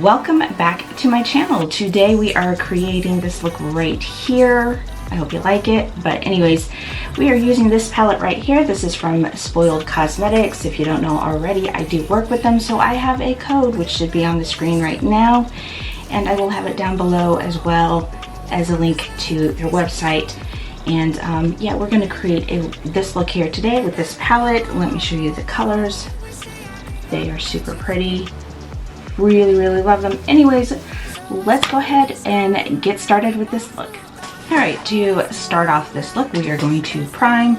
welcome back to my channel. Today we are creating this look right here. I hope you like it, but anyways, we are using this palette right here. This is from Spoiled Cosmetics. If you don't know already, I do work with them, so I have a code which should be on the screen right now, and I will have it down below as well as a link to their website. And yeah, we're going to create this look here today with this palette. Let me show you the colors. They are super pretty. Really love them. Anyways, let's go ahead and get started with this look. Alright, to start off this look, we are going to prime.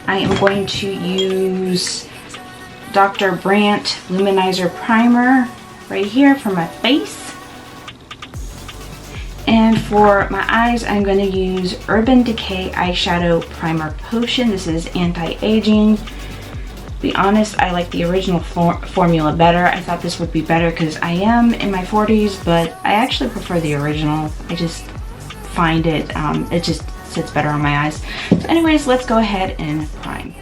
I am going to use Dr. Brandt Luminizer Primer right here for my face. And for my eyes, I'm going to use Urban Decay Eyeshadow Primer Potion. This is anti-aging. To be honest, I like the original formula better. I thought this would be better because I am in my 40s, but I actually prefer the original. I just find it, it just sits better on my eyes. So anyways, let's go ahead and prime.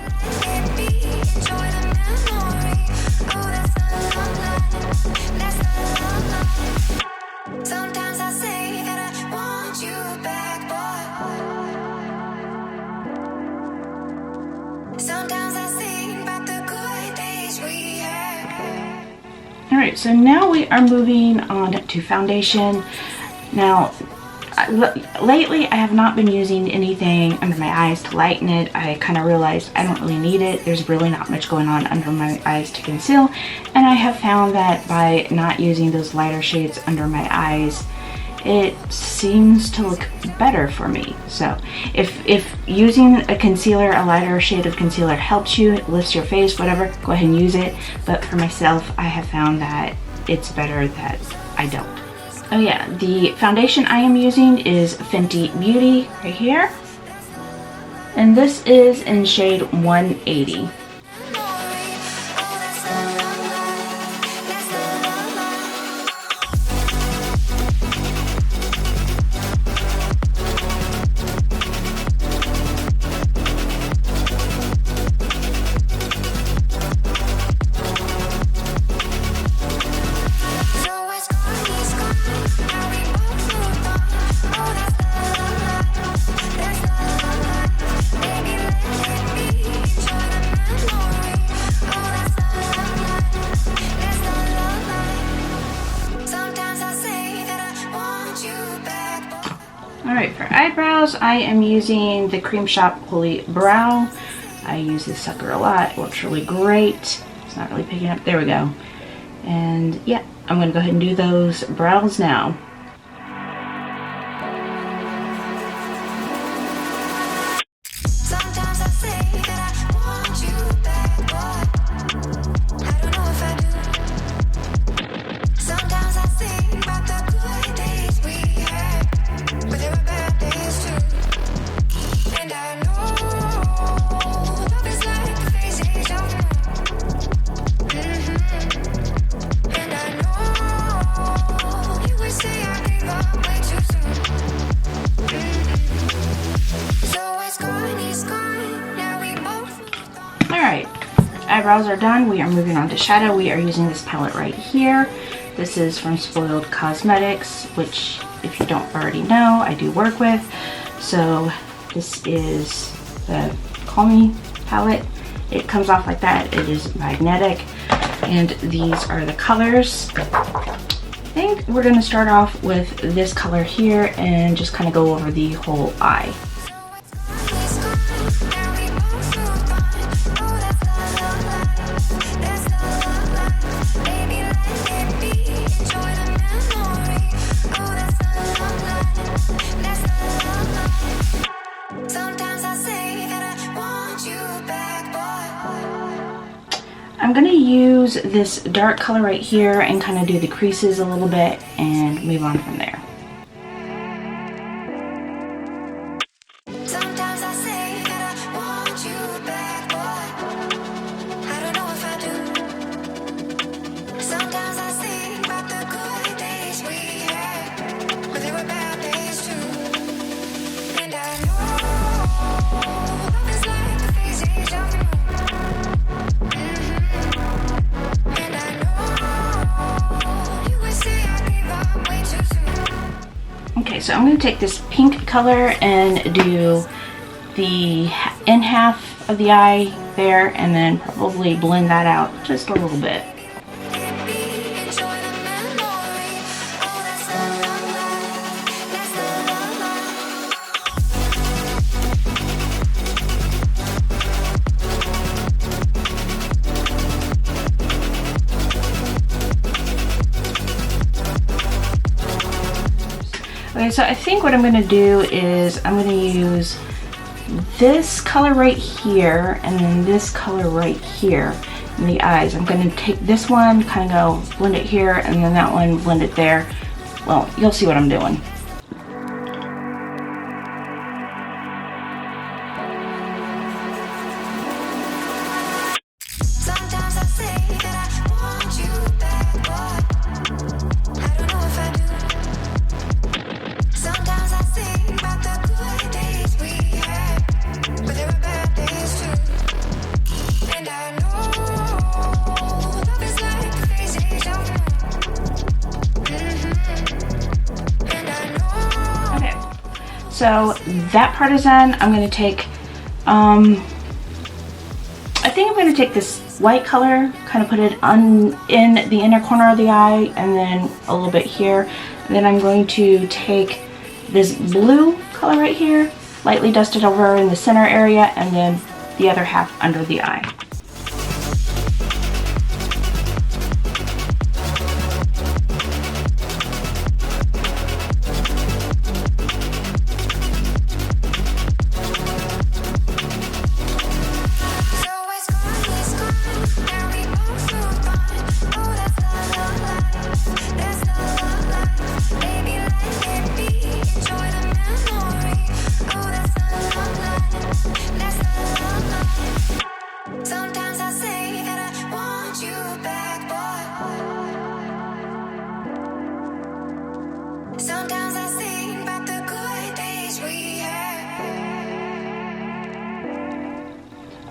Alright, so now we are moving on to foundation. Now, lately I have not been using anything under my eyes to lighten it. I kind of realized I don't really need it. There's really not much going on under my eyes to conceal, and I have found that by not using those lighter shades under my eyes, it seems to look better for me. So if using a concealer, a lighter shade of concealer helps you, it lifts your face, whatever, go ahead and use it. But for myself, I have found that it's better that I don't. Oh yeah, the foundation I am using is Fenty Beauty right here. And this is in shade 180. Alright, for eyebrows, I am using the Cream Shop Holy Brow. I use this sucker a lot. It works really great. It's not really picking up. There we go. And yeah, I'm going to go ahead and do those brows now. Alright, eyebrows are done. We are moving on to shadow. We are using this palette right here. This is from Spoiled Cosmetics, which, if you don't already know, I do work with. So this is the Call Me palette. It comes off like that. It is magnetic. And these are the colors. I think we're going to start off with this color here and just kind of go over the whole eye. I'm going to use this dark color right here and kind of do the creases a little bit and move on from there. say I I'm going to take this pink color and do the in half of the eye there, and then probably blend that out just a little bit. Okay, so I think what I'm going to do is I'm going to use this color right here and then this color right here in the eyes. I'm going to take this one, kind of go blend it here, and then that one, blend it there. Well, you'll see what I'm doing. So that part is done. I'm going to take, I think I'm going to take this white color, kind of put it in the inner corner of the eye, and then a little bit here. And then I'm going to take this blue color right here, lightly dust it over in the center area, and then the other half under the eye.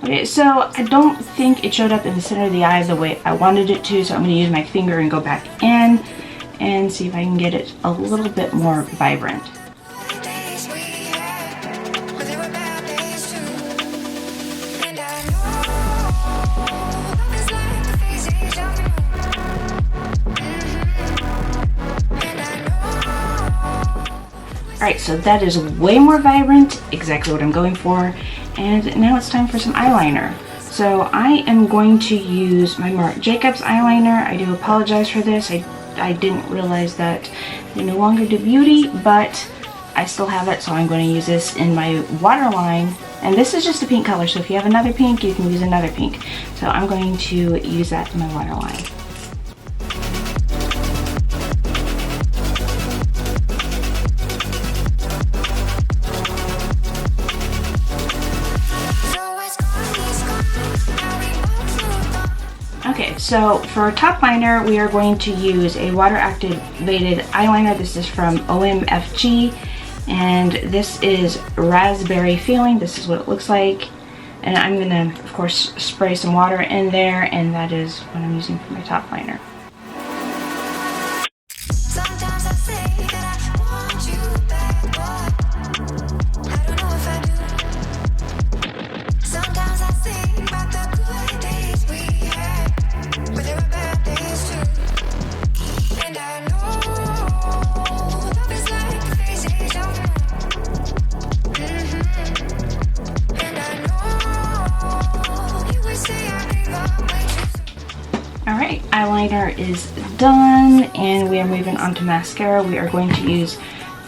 Okay, so I don't think it showed up in the center of the eye the way I wanted it to, so I'm going to use my finger and go back in and see if I can get it a little bit more vibrant. Alright, so that is way more vibrant, exactly what I'm going for. And now it's time for some eyeliner. So I am going to use my Marc Jacobs eyeliner. I do apologize for this. I didn't realize that they no longer do beauty, but I still have it, so I'm going to use this in my waterline. And this is just a pink color, so if you have another pink, you can use another pink. So I'm going to use that in my waterline. Okay, so for our top liner, we are going to use a water activated eyeliner. This is from OMFG, and this is Raspberry Feeling. This is what it looks like. And I'm gonna, of course, spray some water in there, and that is what I'm using for my top liner. Alright, eyeliner is done, and we are moving on to mascara. We are going to use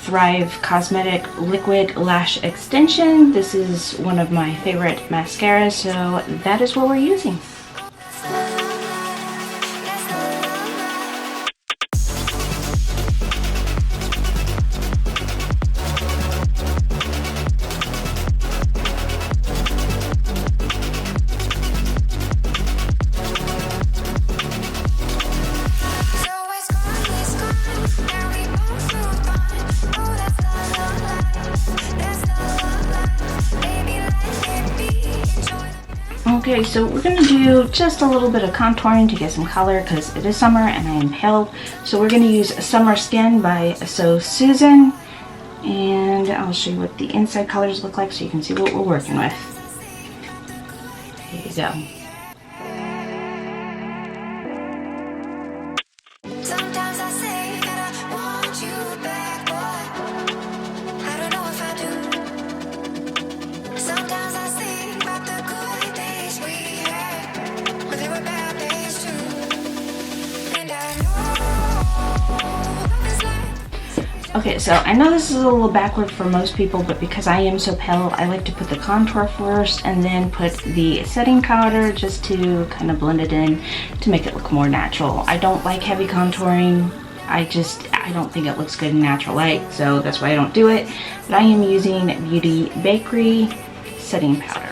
Thrive Cosmetic Liquid Lash Extension. This is one of my favorite mascaras, so that is what we're using. Okay, so we're going to do just a little bit of contouring to get some color because it is summer and I am pale. So we're going to use Summer Skin by So Susan. And I'll show you what the inside colors look like so you can see what we're working with. Here you go. Okay, so I know this is a little backward for most people, but because I am so pale, I like to put the contour first and then put the setting powder just to kind of blend it in to make it look more natural. I don't like heavy contouring. I don't think it looks good in natural light, so that's why I don't do it. But I am using Beauty Bakery setting powder.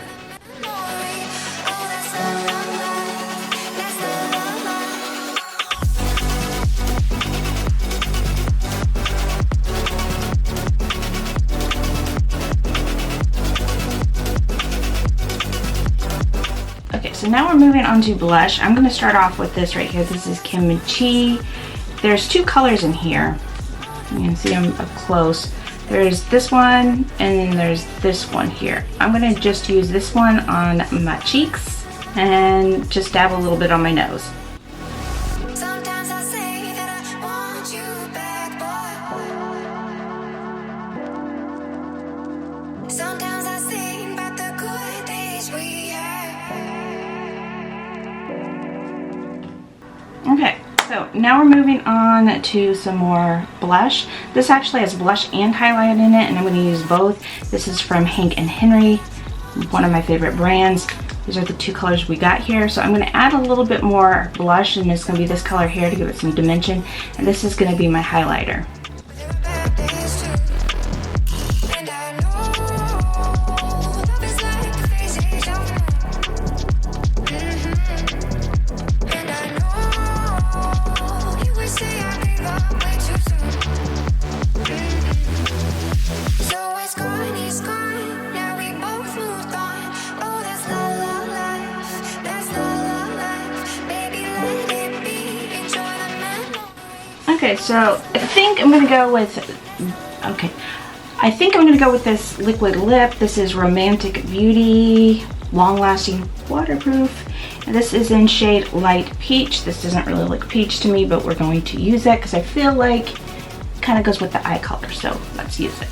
So now we're moving on to blush. I'm going to start off with this right here. This is Kimchi. There's two colors in here. You can see them up close. There's this one and then there's this one here. I'm going to just use this one on my cheeks and just dab a little bit on my nose. Okay, so now we're moving on to some more blush. This actually has blush and highlight in it, and I'm going to use both. This is from Hank & Henry, one of my favorite brands. These are the two colors we got here. So I'm going to add a little bit more blush, and it's going to be this color here to give it some dimension. And this is going to be my highlighter. Okay, so I think I'm gonna go with this liquid lip. This is Romantic Beauty, long lasting, waterproof. And this is in shade Light Peach. This doesn't really look peach to me, but we're going to use it because I feel like it kind of goes with the eye color. So let's use it.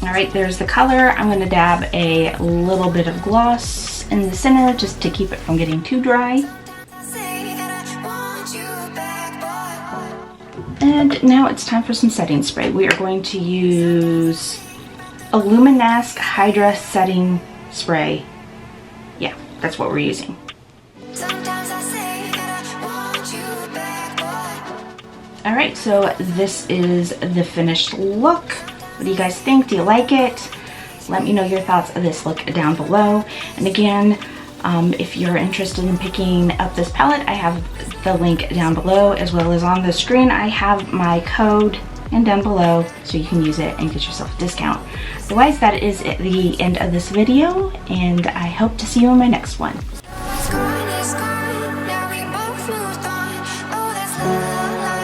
Alright, there's the color. I'm going to dab a little bit of gloss in the center just to keep it from getting too dry. And now it's time for some setting spray. We are going to use Illuminask Hydra Setting Spray. Yeah, that's what we're using. Alright, so this is the finished look. What do you guys think? Do you like it? Let me know your thoughts of this look down below. And again, if you're interested in picking up this palette, I have the link down below, as well as on the screen I have my code and down below so you can use it and get yourself a discount. Otherwise, that is the end of this video, and I hope to see you in my next one.